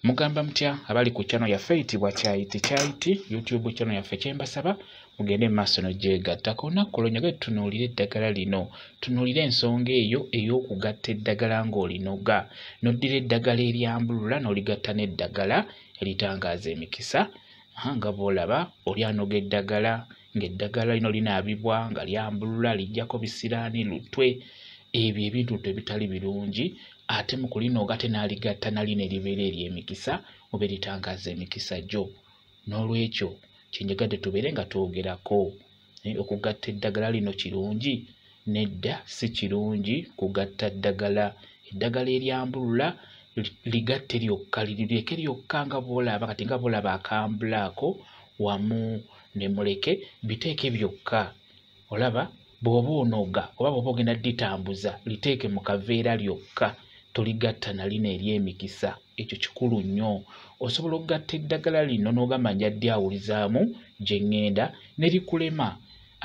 Mugamba mutya abali ku channel yaffe eyitibwa Kyayiti YouTube channel yaffe kyembasaba mugende maaso n'ogyegattako olunaku olwo njagala tutunuulire eddagala lino tunuulire ensonga eyo ey'okugatta eddagala ng'olinoga n'oddira eddagala eryambulula n'oligatta n'eddagala eritangaaza emikisa nga bw'olaba oli anoga eddagala ng'eddagala lino linaabibwa nga lyambulula lijjako bisiraani lutwe ebyo ebintu ebitali birungi ate mu kulinoga ate n'aligatta nali ne libeera ery'emikisa oba eritangaaza emikisa gyo. N'olwekyo kyenjagadde tubeere nga twogerako okugatta eddagala lino kirungi nedda si kirungi kugatta eddagala eryambulula ligatte lyokka lireke lyokka nga bw'olaba kati nga bw'olaba akambulaako wamu ne muleke biteeke byokka olaba bw'oba onoga oba bw'oba ogenda litambuza liteeke mu kaveera lyokka toligatta nalino ery'emikisa ekyo kikulu nnyo. Osobola okugatta eddagala lino n'ogamba njadde awulizaamu gye ŋŋenda ne likulema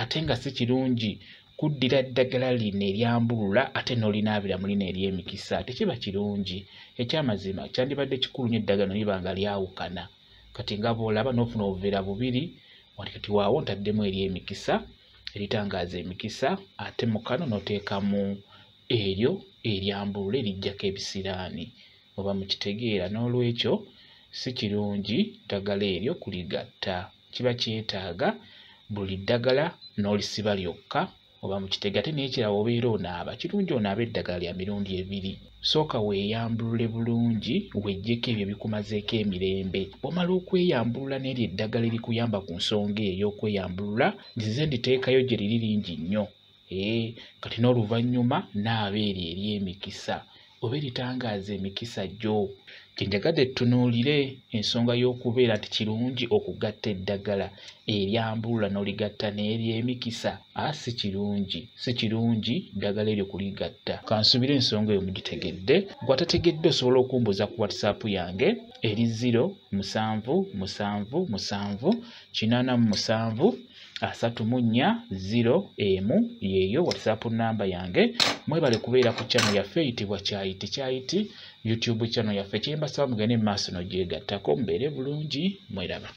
ate nga si kirungi kuddira eddagala lino eryambulula ate n'olinaabira mu lino ery'emikisa tekiba kirungi. Ekyamazima kyandibadde kikulu nnyo eddagala liba nga lyawukana kati nga bw'olaba n'ofuna obuveera bubiri wati kati waawo ntaddemu ery'emikisa eritangaaza emikisa ate mu kano n'oteekamu eryo eryambulula erijjako ebisiraani oba mukitegeera. N'olwekyo si kirungi ddagala eryo kuligatta kiba kyetaaga buli ddagala n'olisiba lyokka oba mukitegeera. Ate n'ekirala obeera onaaba kirungi onaaba eddagala lya mirundi ebiri sooka weeyambulule bulungi weggyeko ebyo bikumazeeko emirembe. Bw'omala okweyambulula n'eryo eddagala erikuyamba ku nsonga ey'okweyambulula nzize nditeekayo gye liri lingi nnyo kati n'oluvannyuma naaba eryo ery'emikisa oba eritangaaza emikisa gyo. Kyenjagadde tutunuulire ensonga y'okubeera nti kirungi okugatta eddagala eryambulula n'oligatta n'ery'emikisa si kirungi ddagala eryo kuligatta. Kansubire ensonga eyo mugitegedde. Gwe atategedde osobola okumbuuza ku WhatsApp yange eri 0777873401 yeeyo WhatsApp namba yange. Mwebale kubeera ku channel yaffe eyitibwa Kyayiti YouTube channel yaffe kyembasaba mugende mu maaso n'ogyegattako mubeere bulungi mweraba.